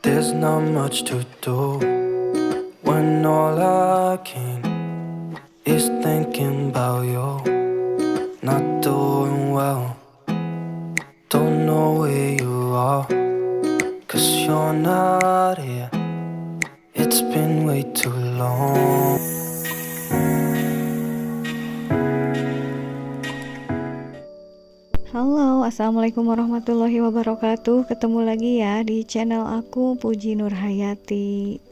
There's not much to do when all I can is thinking about you. Not doing well, don't know where you are, 'cause you're not here. It's been way too long. Halo, assalamualaikum warahmatullahi wabarakatuh. Ketemu lagi ya di channel aku, Puji Nurhayati.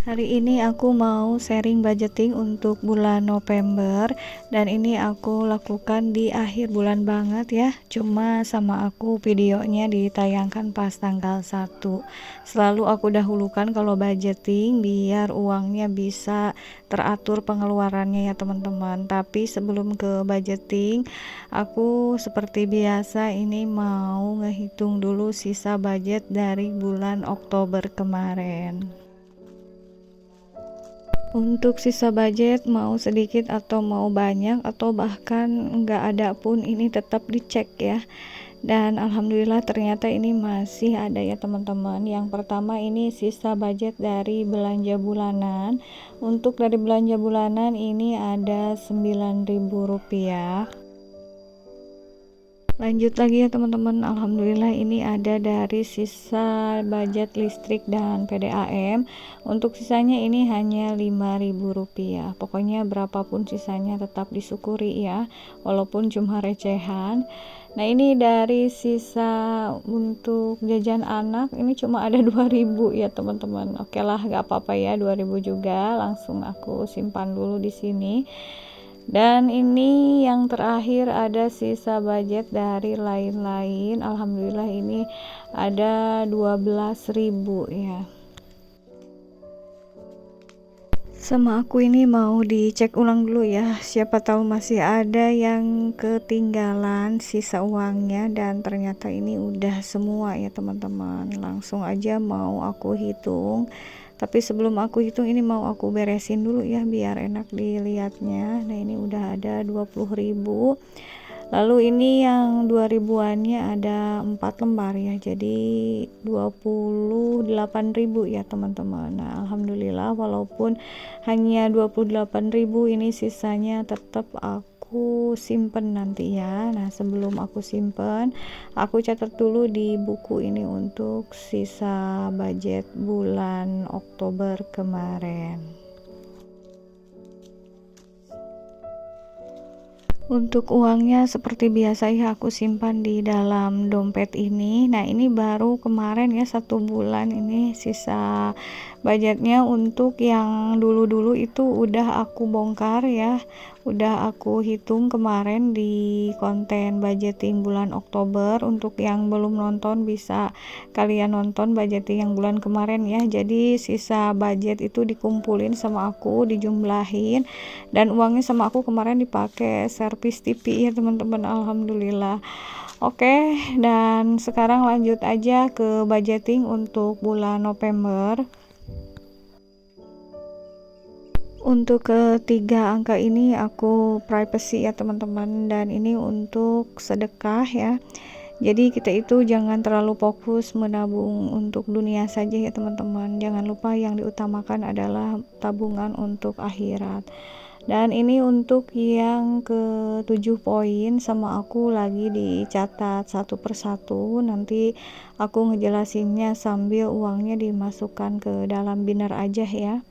Hari ini aku mau sharing budgeting untuk bulan November, dan ini aku lakukan di akhir bulan banget ya. Cuma sama aku videonya ditayangkan pas tanggal 1. Selalu aku dahulukan kalau budgeting biar uangnya bisa teratur pengeluarannya ya teman-teman. Tapi sebelum ke budgeting, aku seperti biasa ini mau ngehitung dulu sisa budget dari bulan Oktober kemarin. Untuk sisa budget mau sedikit atau mau banyak atau bahkan nggak ada pun, ini tetap dicek ya. Dan alhamdulillah ternyata ini masih ada ya teman-teman. Yang pertama ini sisa budget dari belanja bulanan. Untuk dari belanja bulanan ini ada Rp9.000. Lanjut lagi ya teman-teman, alhamdulillah ini ada dari sisa budget listrik dan PDAM. Untuk sisanya ini hanya Rp5.000. Pokoknya berapapun sisanya tetap disyukuri ya, walaupun cuma recehan. Nah ini dari sisa untuk jajan anak ini cuma ada 2.000 ya teman-teman. Oke lah, gak apa-apa ya, 2.000 juga langsung aku simpan dulu di sini. Dan ini yang terakhir ada sisa budget dari lain-lain. Alhamdulillah ini ada 12.000 ya. Sama aku ini mau dicek ulang dulu ya, siapa tahu masih ada yang ketinggalan sisa uangnya, dan ternyata ini udah semua ya teman-teman. Langsung aja mau aku hitung, tapi sebelum aku hitung ini mau aku beresin dulu ya biar enak dilihatnya. Nah ini udah ada 20.000. Lalu ini yang 2000-annya ada 4 lembar ya, jadi 28.000 ya teman-teman. Nah alhamdulillah walaupun hanya 28.000, ini sisanya tetap aku simpen nanti ya. Nah sebelum aku simpen, aku catat dulu di buku ini untuk sisa budget bulan Oktober kemarin. Untuk uangnya seperti biasa ya aku simpan di dalam dompet ini. Nah ini baru kemarin ya 1 bulan ini sisa budgetnya. Untuk yang dulu-dulu itu udah aku bongkar ya, udah aku hitung kemarin di konten budgeting bulan Oktober. Untuk yang belum nonton bisa kalian nonton budgeting yang bulan kemarin ya. Jadi sisa budget itu dikumpulin sama aku, dijumlahin, dan uangnya sama aku kemarin dipakai servis TV ya teman-teman, alhamdulillah. Oke, dan sekarang lanjut aja ke budgeting untuk bulan November. Untuk ketiga angka ini aku privacy ya teman-teman, dan ini untuk sedekah ya. Jadi kita itu jangan terlalu fokus menabung untuk dunia saja ya teman-teman. Jangan lupa yang diutamakan adalah tabungan untuk akhirat. Dan ini untuk yang ke-7 poin sama aku lagi dicatat satu persatu. Nanti aku ngejelasinnya sambil uangnya dimasukkan ke dalam binder aja ya.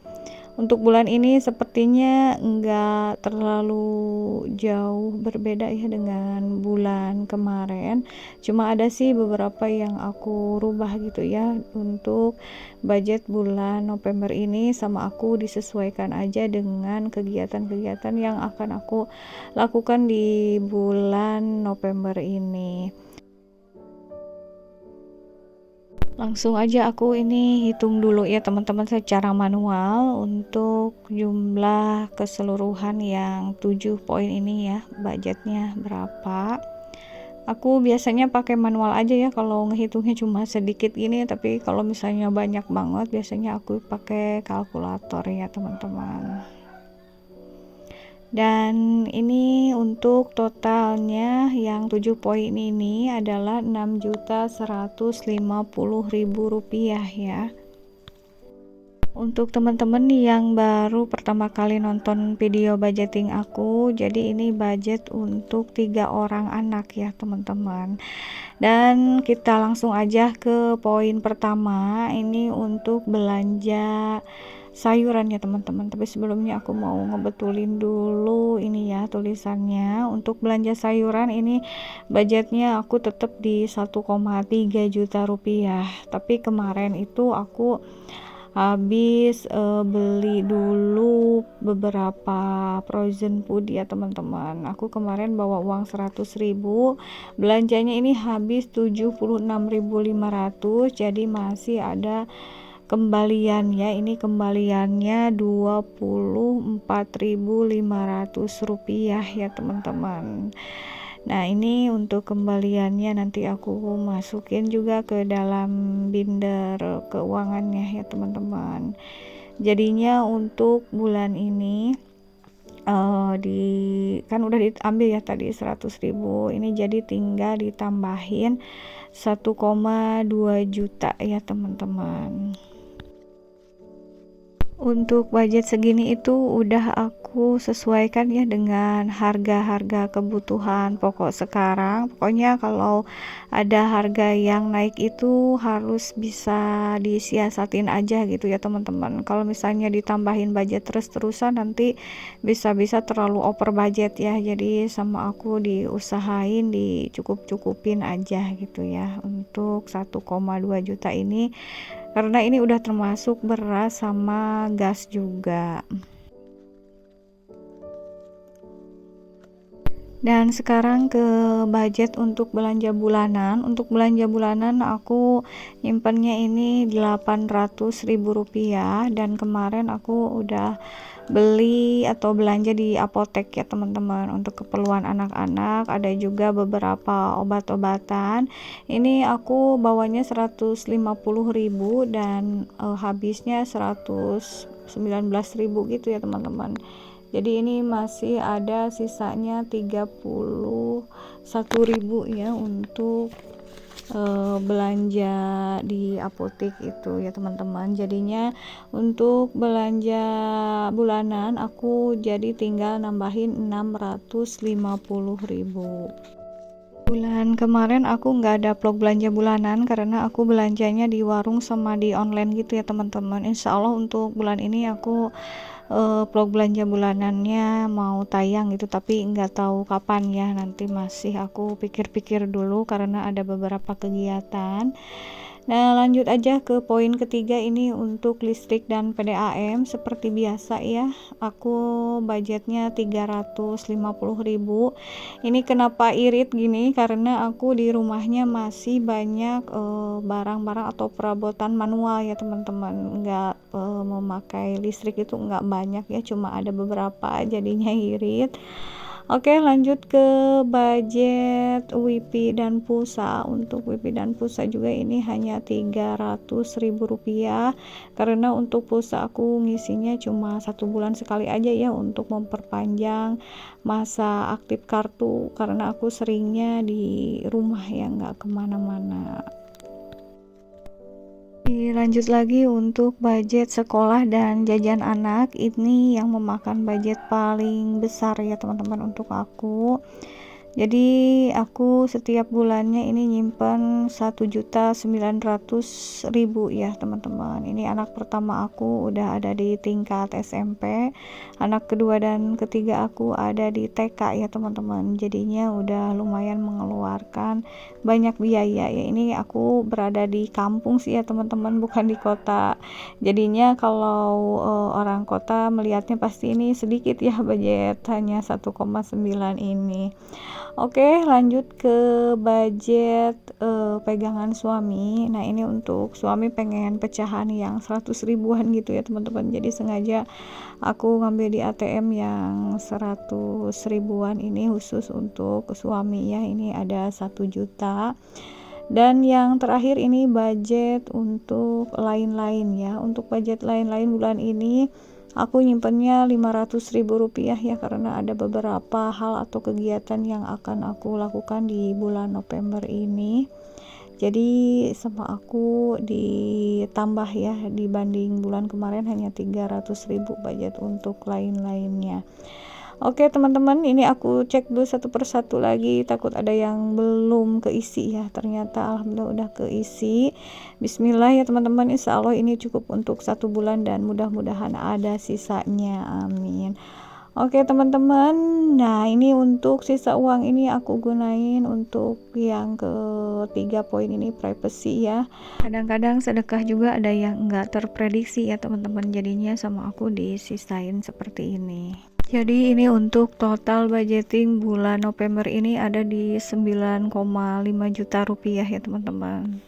Untuk bulan ini sepertinya enggak terlalu jauh berbeda ya dengan bulan kemarin. Cuma ada sih beberapa yang aku rubah gitu ya. Untuk budget bulan November ini sama aku disesuaikan aja dengan kegiatan-kegiatan yang akan aku lakukan di bulan November ini. Langsung aja aku ini hitung dulu ya teman-teman secara manual untuk jumlah keseluruhan yang 7 poin ini ya, budgetnya berapa. Aku biasanya pakai manual aja ya kalau ngehitungnya cuma sedikit gini, tapi kalau misalnya banyak banget biasanya aku pakai kalkulator ya teman-teman. Dan ini untuk totalnya yang 7 poin ini adalah Rp6.150.000 ya. Untuk teman-teman yang baru pertama kali nonton video budgeting aku, jadi ini budget untuk 3 orang anak ya teman-teman. Dan kita langsung aja ke poin pertama, ini untuk belanja sayuran ya teman-teman. Tapi sebelumnya aku mau ngebetulin dulu ini ya tulisannya. Untuk belanja sayuran ini budgetnya aku tetap di 1,3 juta rupiah. Tapi kemarin itu aku habis beli dulu beberapa frozen food ya teman-teman. Aku kemarin bawa uang 100.000, belanjanya ini habis 76.500, jadi masih ada kembalian ya. Ini kembaliannya 24.500 rupiah ya teman-teman. Nah ini untuk kembaliannya nanti aku masukin juga ke dalam binder keuangannya ya teman-teman. Jadinya untuk bulan ini kan udah diambil ya tadi 100.000, ini jadi tinggal ditambahin 1,2 juta ya teman-teman. Untuk budget segini itu udah aku sesuaikan ya dengan harga-harga kebutuhan pokok sekarang. Pokoknya kalau ada harga yang naik itu harus bisa disiasatin aja gitu ya teman-teman. Kalau misalnya ditambahin budget terus-terusan nanti bisa-bisa terlalu over budget ya. Jadi sama aku diusahain dicukup-cukupin aja gitu ya untuk 1,2 juta ini, karena ini udah termasuk beras sama gas juga. Dan sekarang ke budget untuk belanja bulanan. Untuk belanja bulanan aku nyimpennya ini 800.000 rupiah, dan kemarin aku udah beli atau belanja di apotek ya teman-teman untuk keperluan anak-anak. Ada juga beberapa obat-obatan. Ini aku bawanya 150.000 dan habisnya 119.000 gitu ya teman-teman. Jadi ini masih ada sisanya 31.000 ya untuk belanja di apotek itu ya teman-teman. Jadinya untuk belanja bulanan aku jadi tinggal nambahin 650.000. Bulan kemarin aku nggak ada vlog belanja bulanan karena aku belanjanya di warung sama di online gitu ya teman-teman. Insya Allah untuk bulan ini aku vlog belanja bulanannya mau tayang gitu, tapi nggak tahu kapan ya, nanti masih aku pikir-pikir dulu karena ada beberapa kegiatan. Nah lanjut aja ke poin ketiga, ini untuk listrik dan PDAM. Seperti biasa ya, aku budgetnya 350.000. Ini kenapa irit gini, karena aku di rumahnya masih banyak barang-barang atau perabotan manual ya teman-teman, nggak memakai listrik itu nggak banyak ya, cuma ada beberapa, jadinya irit. Oke lanjut ke budget wifi dan pulsa. Untuk wifi dan pulsa juga ini hanya 300.000 rupiah, karena untuk pulsa aku ngisinya cuma 1 bulan sekali aja ya untuk memperpanjang masa aktif kartu, karena aku seringnya di rumah ya nggak kemana-mana. Lanjut lagi untuk budget sekolah dan jajan anak, ini yang memakan budget paling besar ya teman-teman untuk aku. Jadi aku setiap bulannya ini nyimpen 1.900.000 ya teman-teman. Ini anak pertama aku udah ada di tingkat SMP, anak kedua dan ketiga aku ada di TK ya teman-teman. Jadinya udah lumayan mengeluarkan banyak biaya ya. Ini aku berada di kampung sih ya teman-teman, bukan di kota. Jadinya kalau orang kota melihatnya pasti ini sedikit ya budget hanya 1,9 ini. Oke lanjut ke budget pegangan suami. Nah ini untuk suami pengen pecahan yang 100 ribuan gitu ya teman-teman, jadi sengaja aku ngambil di ATM yang 100 ribuan ini khusus untuk suami ya. Ini ada 1 juta. Dan yang terakhir ini budget untuk lain-lain ya. Untuk budget lain-lain bulan ini aku nyimpennya Rp500.000 ya, karena ada beberapa hal atau kegiatan yang akan aku lakukan di bulan November ini. Jadi sama aku ditambah ya, dibanding bulan kemarin hanya 300.000 budget untuk lain-lainnya. Oke teman-teman, ini aku cek dulu satu persatu lagi, takut ada yang belum keisi ya. Ternyata alhamdulillah udah keisi. Bismillah ya teman-teman, insya Allah ini cukup untuk 1 bulan dan mudah-mudahan ada sisanya, amin. Oke teman-teman, nah ini untuk sisa uang ini aku gunain untuk yang ketiga poin ini, privacy ya. Kadang-kadang sedekah juga ada yang enggak terprediksi ya teman-teman, jadinya sama aku disisain seperti ini. Jadi ini untuk total budgeting bulan November ini ada di 9,5 juta rupiah ya teman-teman.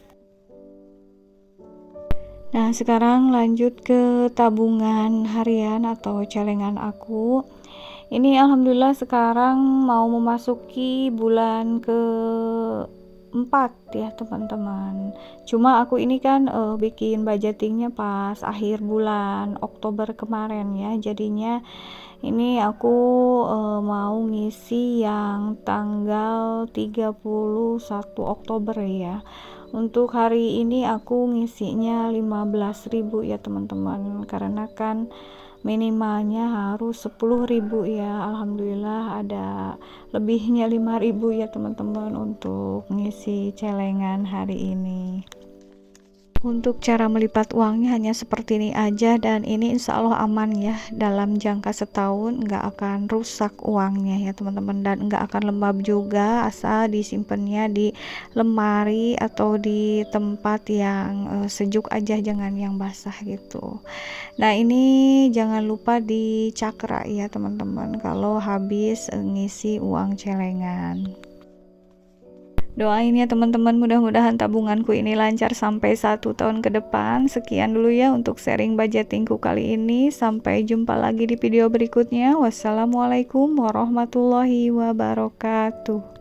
Nah sekarang lanjut ke tabungan harian atau celengan aku. Ini alhamdulillah sekarang mau memasuki bulan ke-4 ya teman-teman. Cuma aku ini kan bikin budgetingnya pas akhir bulan Oktober kemarin ya. Jadinya ini aku mau ngisi yang tanggal 31 Oktober ya. Untuk hari ini aku ngisinya 15.000 ya teman-teman, karena kan minimalnya harus 10.000 ya. Alhamdulillah ada lebihnya 5.000 ya teman-teman untuk ngisi celengan hari ini. Untuk cara melipat uangnya hanya seperti ini aja, dan ini insya Allah aman ya, dalam jangka setahun nggak akan rusak uangnya ya teman-teman, dan nggak akan lembab juga asal disimpannya di lemari atau di tempat yang sejuk aja, jangan yang basah gitu. Nah ini jangan lupa dicakra ya teman-teman kalau habis ngisi uang celengan. Doain ya teman-teman, mudah-mudahan tabunganku ini lancar sampai 1 tahun ke depan. Sekian dulu ya untuk sharing budgetingku kali ini. Sampai jumpa lagi di video berikutnya. Wassalamualaikum warahmatullahi wabarakatuh.